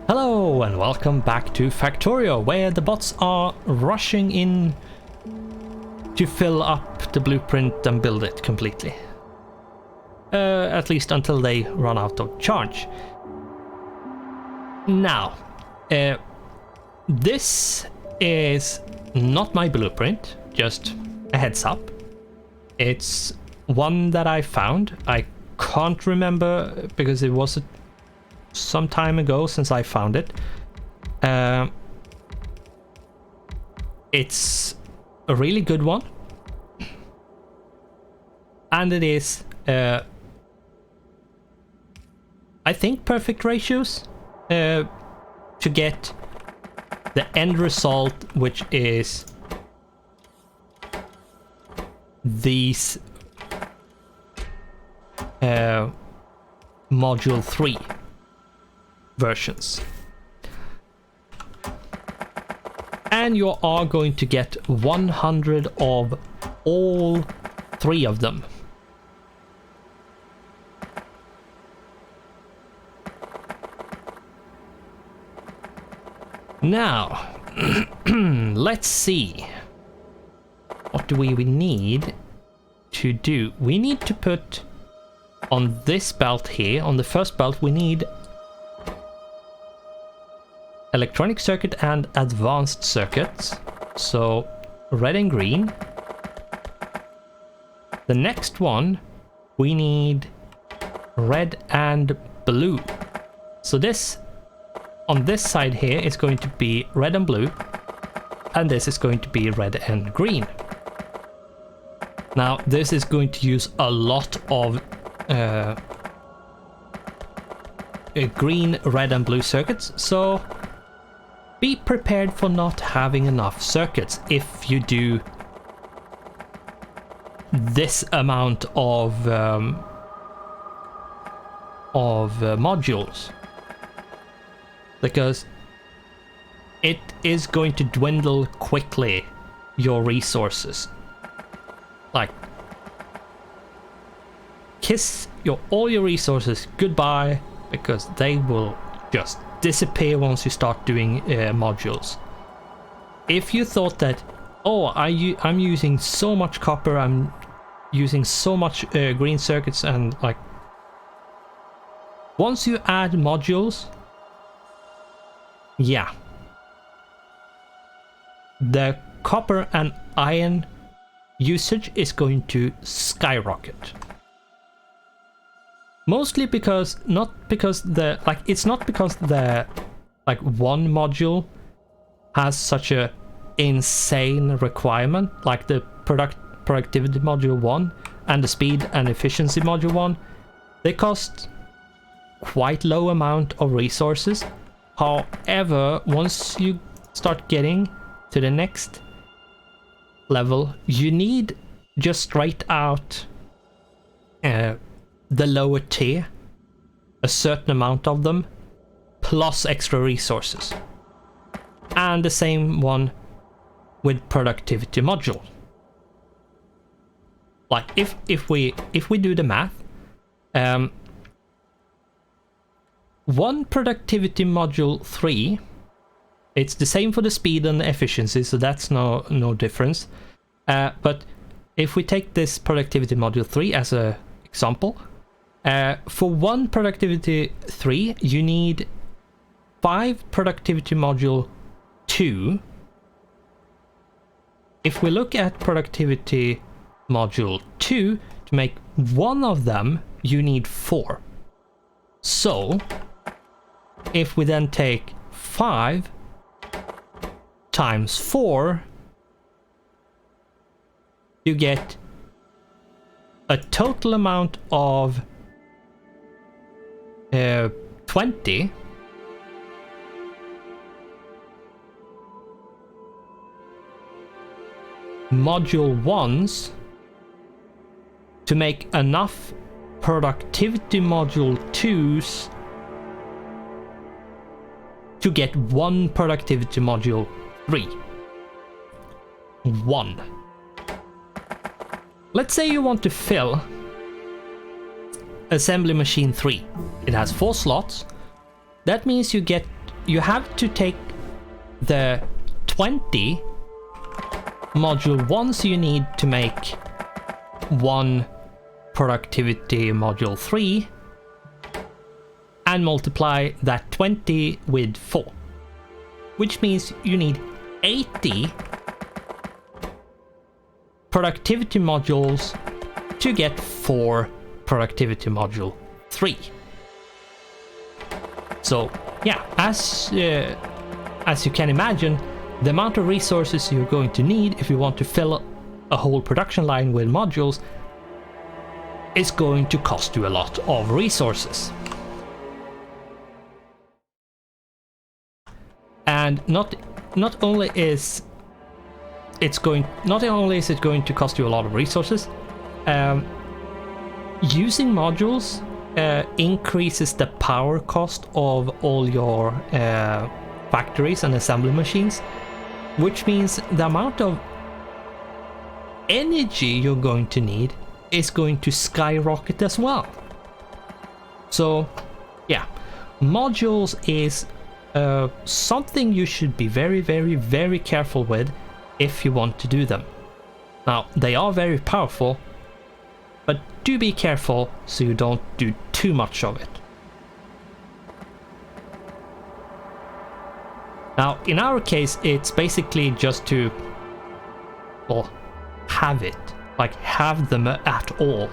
Hello and welcome back to Factorio, where the bots are rushing in to fill up the blueprint and build it completely. At least until they run out of charge. Now, this is not my blueprint, just a heads up. It's one that I found. I can't remember because it was some time ago since I found it. It's a really good one, and it is I think perfect ratios to get the end result, which is these module 3 versions. And you are going to get 100 of all 3 of them. Now, let's see. What do we need to do? We need to put on this belt here, on the first belt, we need electronic circuit and advanced circuits. So red and green. The next one, we need red and blue. So this, on this side here, is going to be red and blue, and this is going to be red and green. Now this is going to use a lot of green, red and blue circuits, so be prepared for not having enough circuits if you do this amount of modules, because it is going to dwindle quickly your resources. Like, kiss all your resources goodbye, because they will just disappear once you start doing modules. If you thought that, oh, I'm using so much copper, I'm using so much green circuits, and like, once you add modules, yeah, the copper and iron usage is going to skyrocket. Mostly because, not because the, like, it's not because the, like, one module has such a insane requirement, like the productivity module 1 and the speed and efficiency module 1. They cost quite low amount of resources. However, once you start getting to the next level, you need just straight out the lower tier, a certain amount of them, plus extra resources. And the same one with productivity module. Like, if we do the math, one productivity module 3, it's the same for the speed and the efficiency, so that's no difference. But if we take this productivity module 3 as a example, for one productivity 3, you need 5 productivity module 2. If we look at productivity module 2, to make one of them, you need 4. So, if we then take 5 times 4, you get a total amount of 20. Module 1s to make enough productivity module 2s to get one productivity module 3. 1. Let's say you want to fill assembly machine 3. It has 4 slots. That means you get you have to take the 20 module ones you need to make one productivity module 3 and multiply that 20 with 4, which means you need 80 productivity modules to get 4 productivity module 3. So yeah, as you can imagine, the amount of resources you're going to need if you want to fill a whole production line with modules is going to cost you a lot of resources. And not only is it going to cost you a lot of resources, using modules increases the power cost of all your factories and assembly machines, which means the amount of energy you're going to need is going to skyrocket as well. So yeah, modules is something you should be very, very, very careful with if you want to do them. Now, they are very powerful, but do be careful so you don't do too much of it. Now, in our case, it's basically just to, well, have it, like have them at all.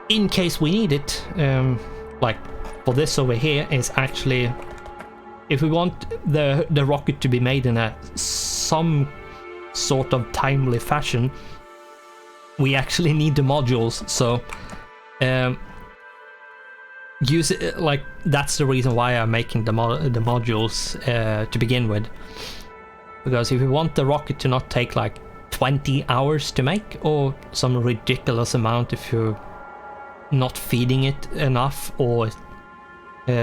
In case we need it, like for this over here is actually, if we want the rocket to be made in some sort of timely fashion, we actually need the modules. So use it, like that's the reason why I'm making the modules to begin with, because if you want the rocket to not take like 20 hours to make or some ridiculous amount if you're not feeding it enough or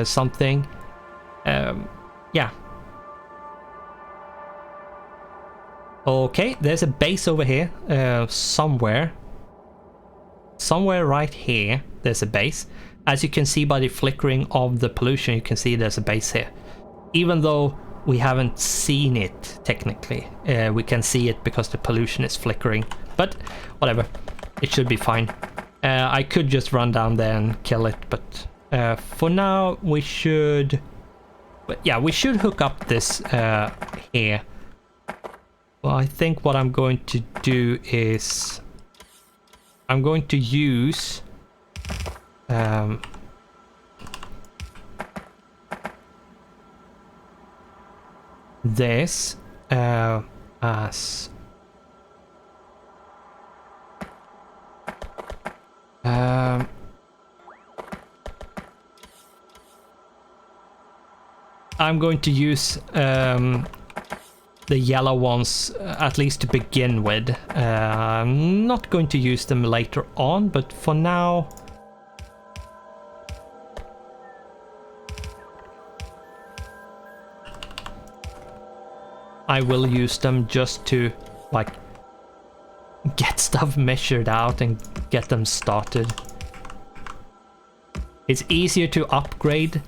something, yeah. Okay, there's a base over here, somewhere right here there's a base. As you can see by the flickering of the pollution, you can see there's a base here. Even though we haven't seen it technically, we can see it because the pollution is flickering, but whatever, it should be fine. I could just run down there and kill it, but for now we should, yeah, we should hook up this here. Well, I think what I'm going to do is I'm going to use this as I'm going to use the yellow ones at least to begin with. I'm not going to use them later on, but for now I will use them just to like get stuff measured out and get them started. It's easier to upgrade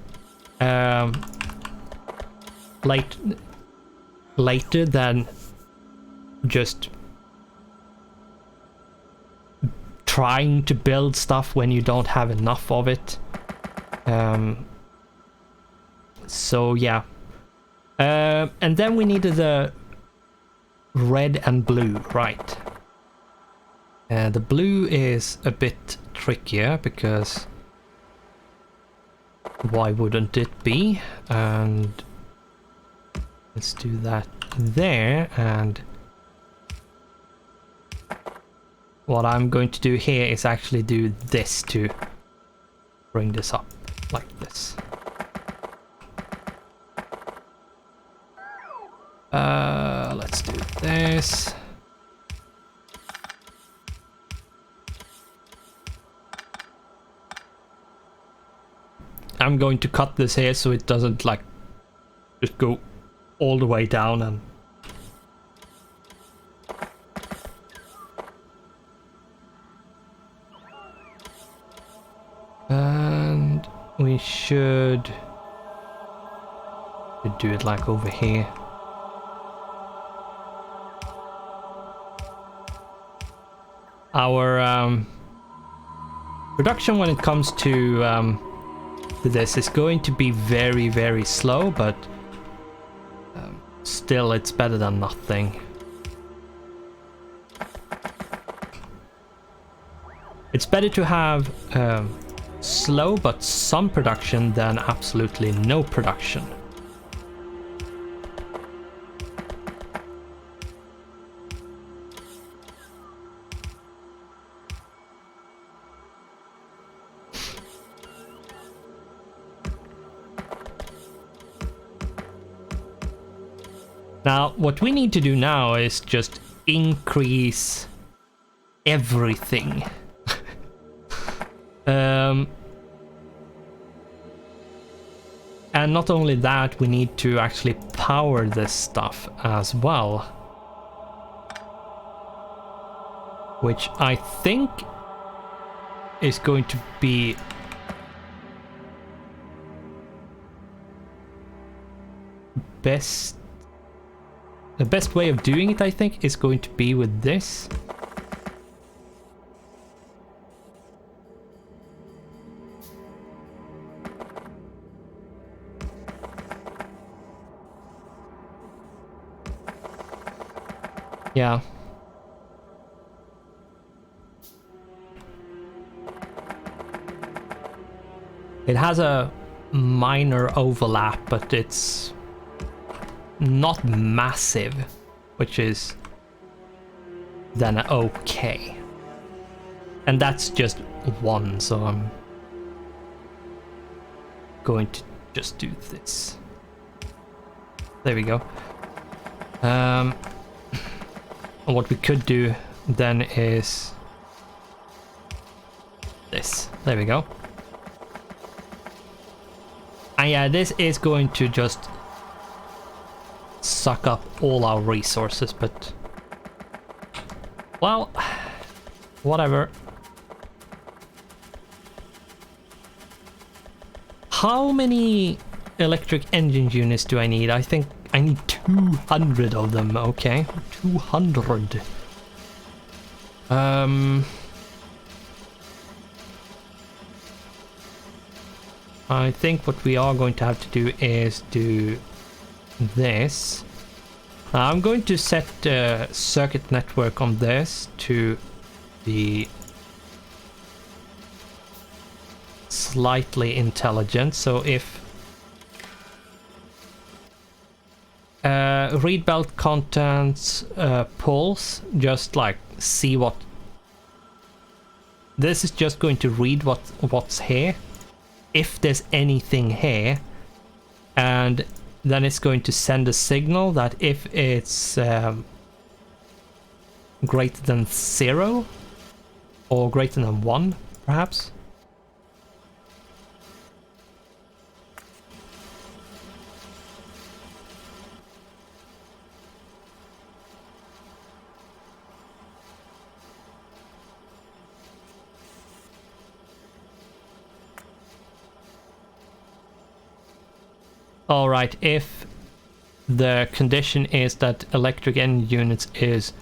later than just trying to build stuff when you don't have enough of it. So yeah. And then we needed the red and blue, right? The blue is a bit trickier because why wouldn't it be? And let's do that there. And what I'm going to do here is actually do this to bring this up like this. Let's do this. I'm going to cut this here so it doesn't like just go all the way down and we should Could do it like over here. Our production when it comes to this is going to be very, very slow, but still it's better than nothing. It's better to have slow but some production than absolutely no production. Now, what we need to do now is just increase everything. And not only that, we need to actually power this stuff as well. Which I think is going to be the best way of doing it, I think, is going to be with this. Yeah. It has a minor overlap, but it's not massive, which is then okay. And that's just one, so I'm going to just do this. There we go. And what we could do then is this. There we go. And yeah, this is going to just suck up all our resources, but well, whatever. How many electric engine units do I need? I think I need 200 of them. Okay, 200. I think what we are going to have to do is do this. I'm going to set the circuit network on this to be slightly intelligent. So if read belt contents pulse, just like see what this is, just going to read what's here, if there's anything here, and then it's going to send a signal that if it's greater than 0 or greater than 1, perhaps. Alright, if the condition is that electric engine units is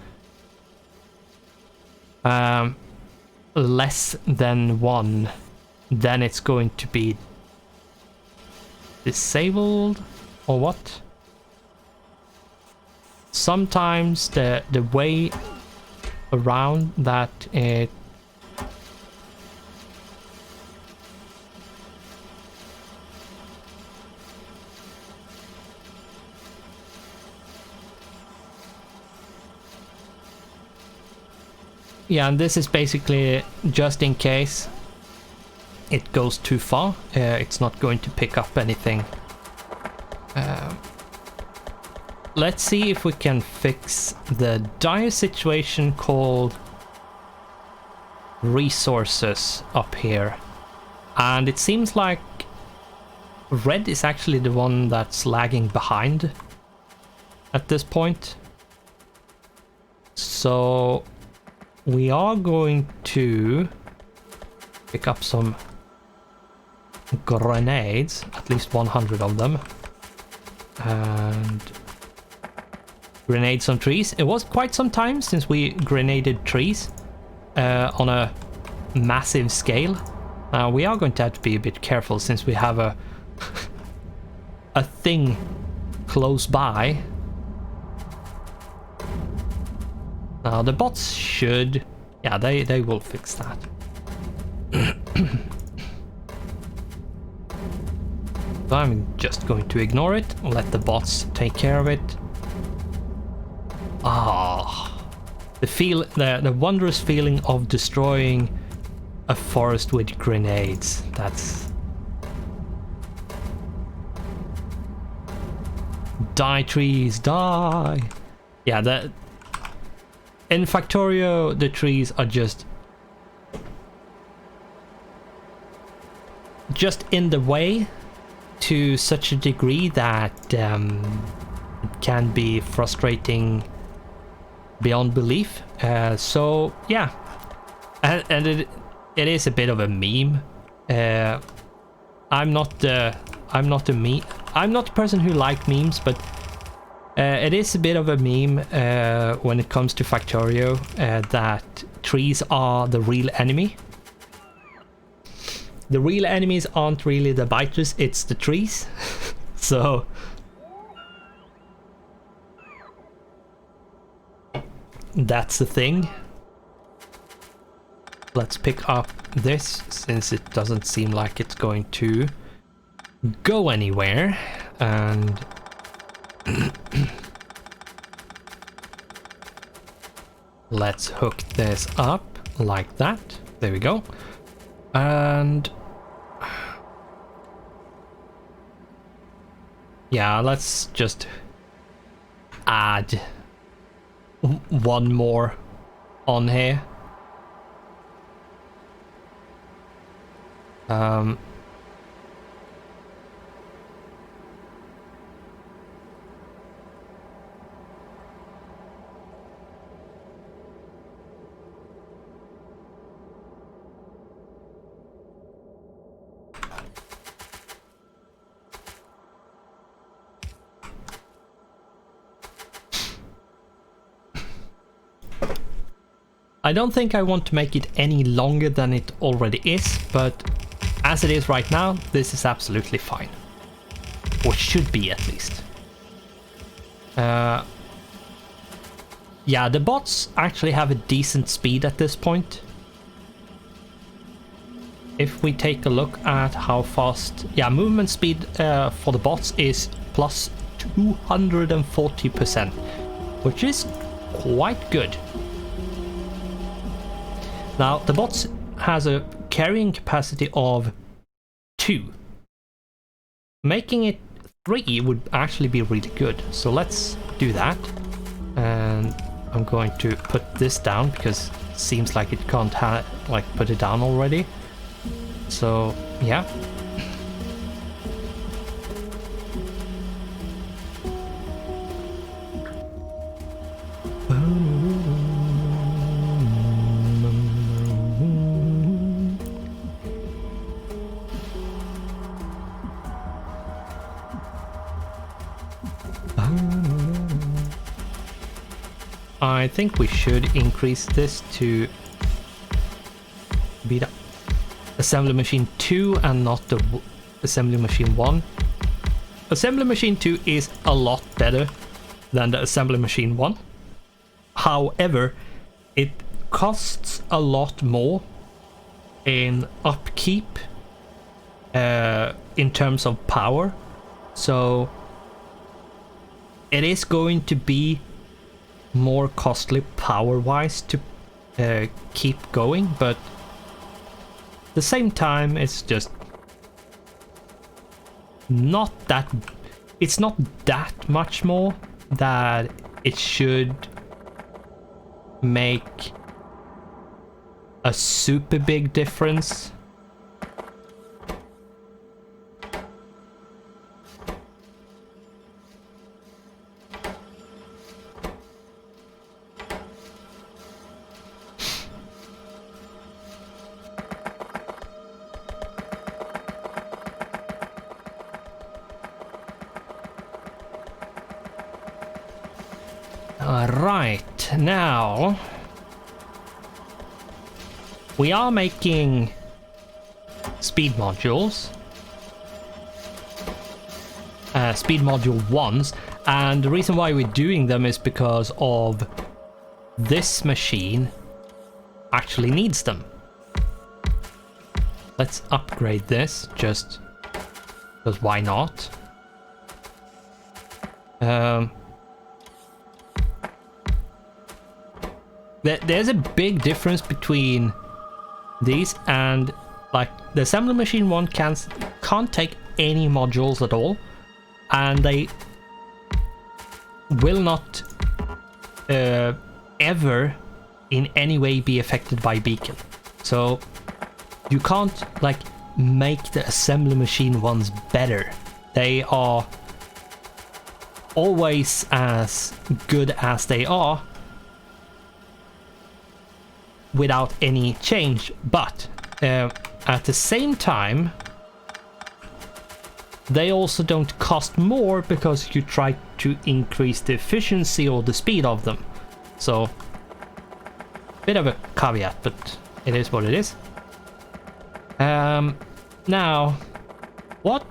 less than 1, then it's going to be disabled, or what? Sometimes the way around that it yeah, and this is basically just in case it goes too far. It's not going to pick up anything. Let's see if we can fix the dire situation called resources up here. And it seems like red is actually the one that's lagging behind at this point. So we are going to pick up some grenades, at least 100 of them. And grenade some trees. It was quite some time since we grenaded trees on a massive scale. We are going to have to be a bit careful since we have a a thing close by. Now the bots should, yeah, they will fix that. So I'm just going to ignore it, let the bots take care of it. Ah, the wondrous feeling of destroying a forest with grenades. That's... Die trees, die! Yeah, that... In Factorio, the trees are just in the way to such a degree that it can be frustrating beyond belief. So yeah, and it is a bit of a meme. I'm not a person who likes memes, but it is a bit of a meme when it comes to Factorio that trees are the real enemy. The real enemies aren't really the biters, it's the trees. So that's the thing. Let's pick up this since it doesn't seem like it's going to go anywhere. And let's hook this up like that. There we go. And yeah, let's just add one more on here. I don't think I want to make it any longer than it already is, but as it is right now, this is absolutely fine. Or should be, at least. Yeah, the bots actually have a decent speed at this point. If we take a look at how fast... Yeah, movement speed for the bots is plus 240%, which is quite good. Now, the bots has a carrying capacity of 2. Making it 3 would actually be really good. So let's do that. And I'm going to put this down because it seems like it can't put it down already. So, yeah. I think we should increase this to be the assembly machine 2 and not the assembly machine 1. Assembly machine 2 is a lot better than the assembly machine 1. However, it costs a lot more in upkeep in terms of power. So it is going to be more costly power-wise to keep going, but at the same time it's just not that... It's not that much more that it should make a super big difference. Right, now we are making speed modules. Speed module 1s, and the reason why we're doing them is because of this machine actually needs them. Let's upgrade this, just because why not? There's a big difference between these and like the assembly machine one can't take any modules at all, and they will not ever in any way be affected by beacon. So you can't like make the assembly machine ones better. They are always as good as they are without any change, but at the same time they also don't cost more because you try to increase the efficiency or the speed of them. So bit of a caveat, but it is what it is. Now what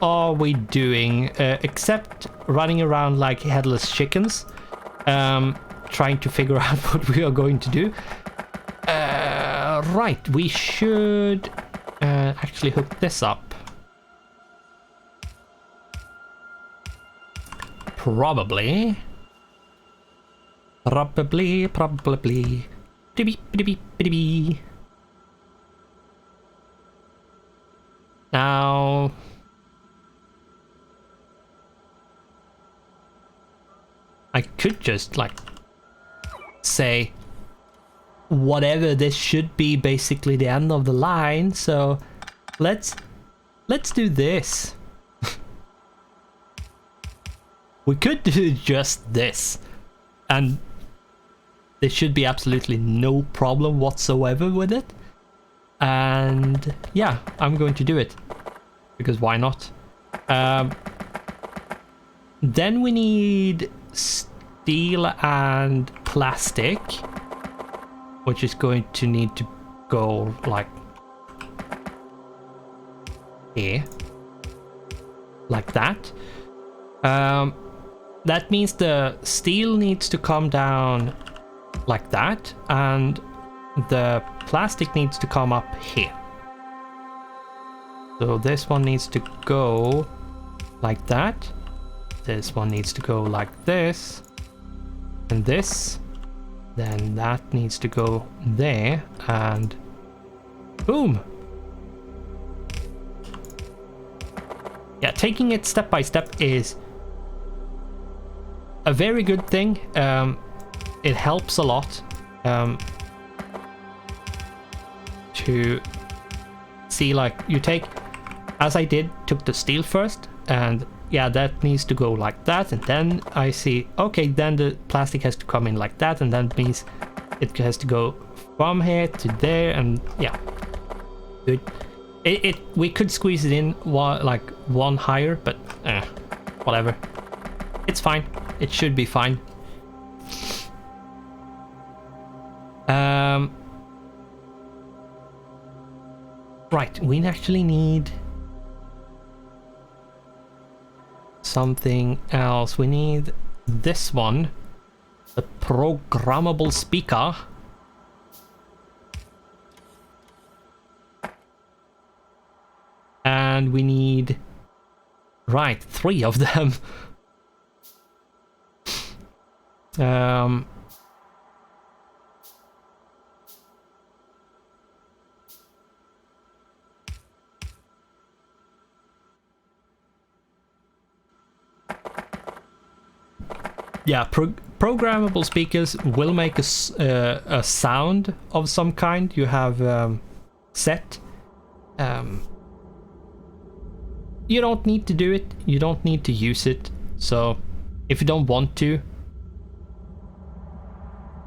are we doing except running around like headless chickens, trying to figure out what we are going to do? Right, we should actually hook this up. Probably. Now I could just like say whatever, this should be basically the end of the line, so let's do this. We could do just this, and there should be absolutely no problem whatsoever with it. And yeah, I'm going to do it because why not? Then we need steel and plastic, which is going to need to go like here, like that. That means the steel needs to come down like that, and the plastic needs to come up here. So this one needs to go like that. This one needs to go like this. And this. Then that needs to go there, and boom! Yeah, taking it step by step is a very good thing. It helps a lot to see, like, you take, as I did, took the steel first, and yeah, that needs to go like that, and then I see, okay, then the plastic has to come in like that, and that means it has to go from here to there, and yeah, good. We could squeeze it in like one higher, but whatever, it's fine. It should be fine. Right, we actually need something else. We need this one, the programmable speaker. And we need, right, 3 of them. Yeah, programmable speakers will make a sound of some kind you have set. You don't need to do it, you don't need to use it, so if you don't want to,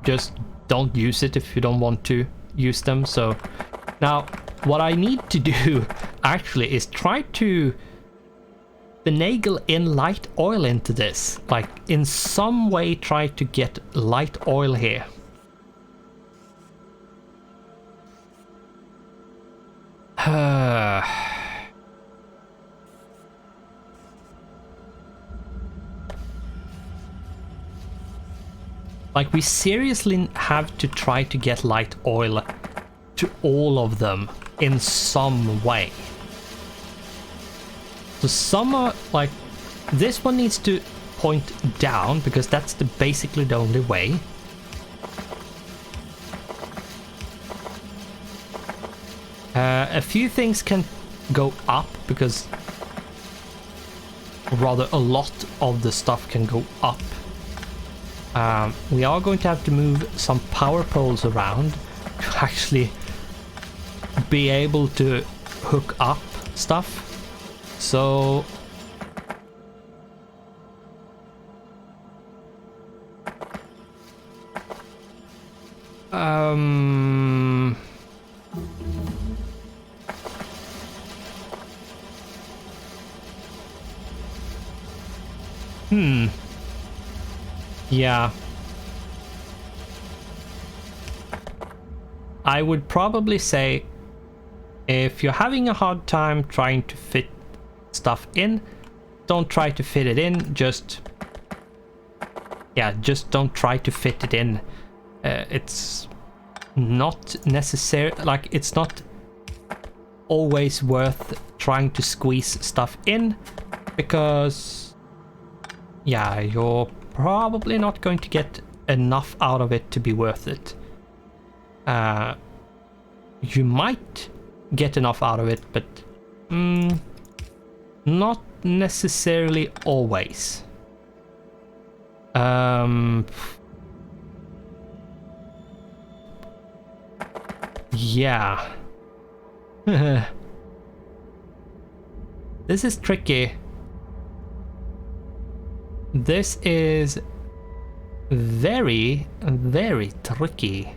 just don't use it if you don't want to use them. So now what I need to do actually is try to finagle in light oil into this. Like, in some way try to get light oil here. Like, we seriously have to try to get light oil to all of them in some way. So some are, like, this one needs to point down because that's basically the only way. A few things can go up because rather a lot of the stuff can go up. We are going to have to move some power poles around to actually be able to hook up stuff. So yeah. I would probably say if you're having a hard time trying to fit stuff in, don't try to fit it in, just don't try to fit it in. It's not necessary, like, it's not always worth trying to squeeze stuff in because you're probably not going to get enough out of it to be worth it. You might get enough out of it, but not necessarily always. Yeah. This is tricky. This is very, very tricky.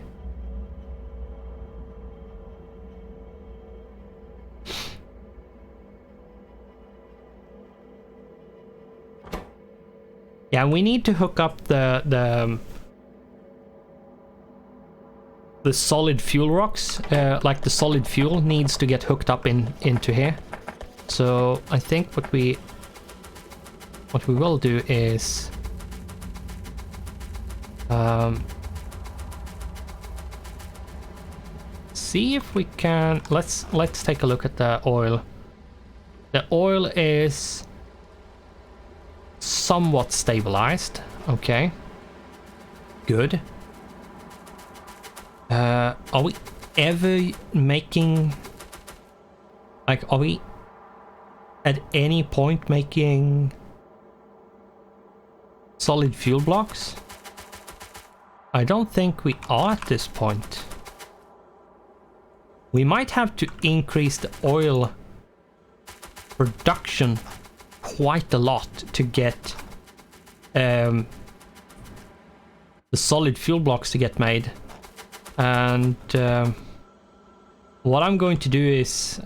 Yeah, we need to hook up the solid fuel rocks. Like, the solid fuel needs to get hooked up into here. So I think what we will do is see if we can. Let's take a look at the oil. The oil is somewhat stabilized. Okay, good. Are we ever making, like, are we at any point making solid fuel blocks? I don't think we are at this point. We might have to increase the oil production quite a lot to get the solid fuel blocks to get made. And what I'm going to do is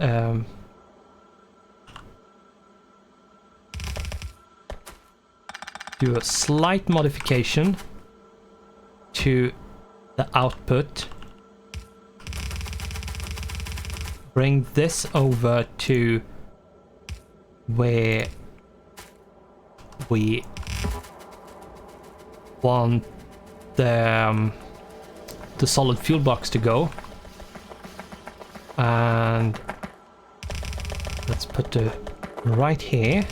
do a slight modification to the output. Bring this over to where we want the solid fuel blocks to go, and let's put the right here.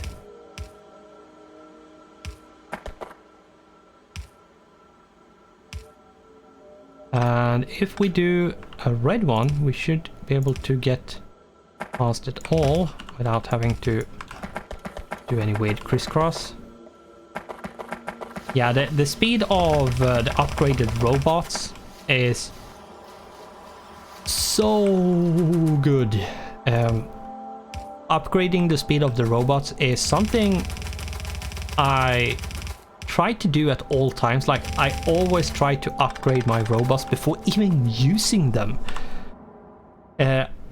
And if we do a red one, we should be able to get past it all without having to do any weird crisscross. Yeah, the speed of the upgraded robots is so good. Upgrading the speed of the robots is something I try to do at all times. Like, I always try to upgrade my robots before even using them.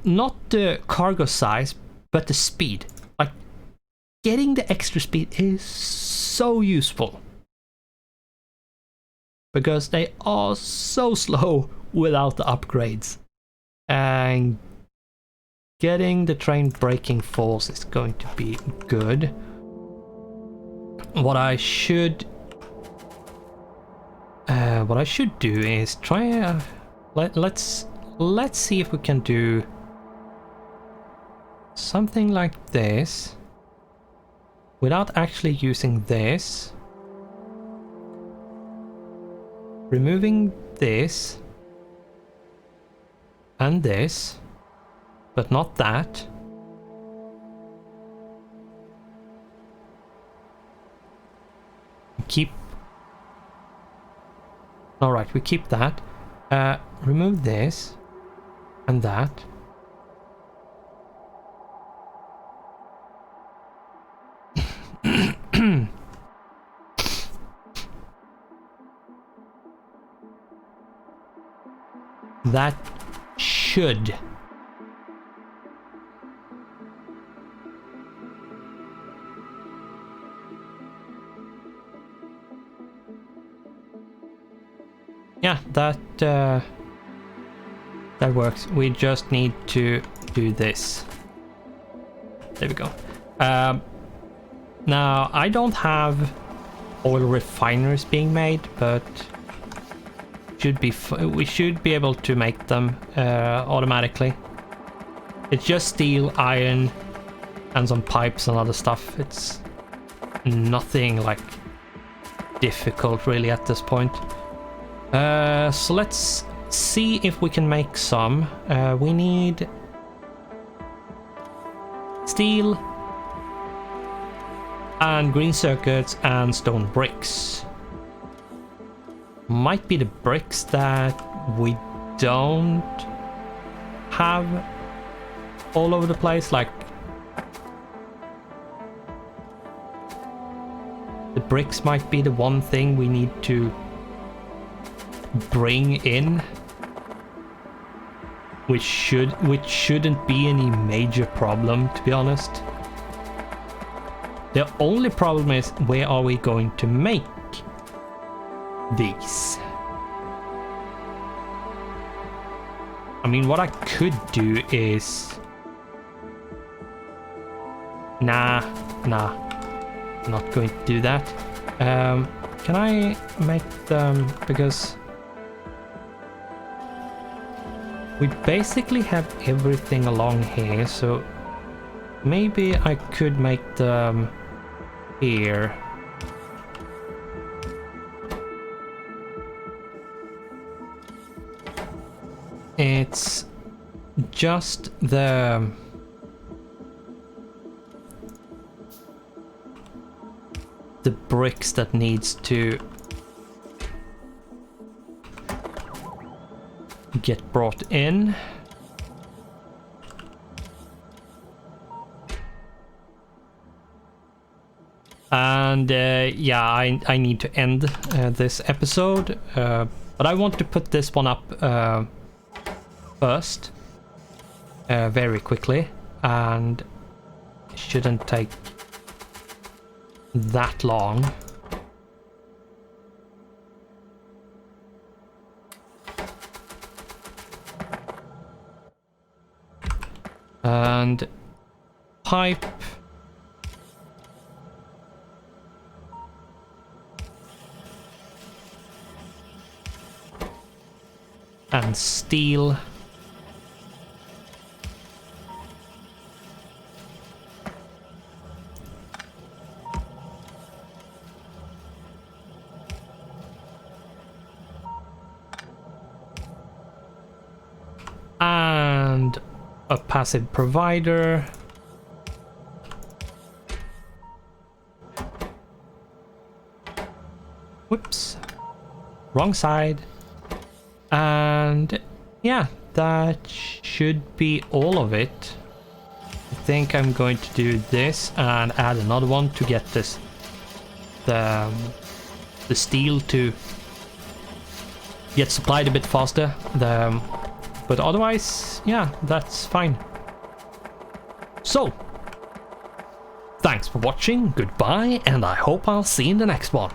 Not the cargo size, but the speed. Like, getting the extra speed is so useful. Because they are so slow without the upgrades. And getting the train braking force is going to be good. What I should do is try let's see if we can do something like this without actually using this. Removing this and this, but not that. Keep. Alright, we keep that. Remove this and that. That should yeah, that works. We just need to do this. There we go. Now I don't have oil refineries being made, but we should be able to make them automatically. It's just steel, iron, and some pipes and other stuff. It's nothing like difficult really at this point. So let's see if we can make some. We need steel and green circuits and stone bricks. Might be the bricks that we don't have all over the place, like the bricks might be the one thing we need to bring in, which shouldn't be any major problem, to be honest. The only problem is, where are we going to make these? I mean, what I could do is not going to do that. Can I make them, because we basically have everything along here, so maybe I could make them here. It's just the bricks that needs to get brought in. And yeah, I need to end this episode, but I want to put this one up first, very quickly, and it shouldn't take that long. And pipe. And steel. And a passive provider. Whoops. Wrong side. And yeah, that should be all of it. I think I'm going to do this and add another one to get this the steel to get supplied a bit faster. But otherwise, yeah, that's fine. So Thanks for watching, goodbye, and I hope I'll see you in the next one.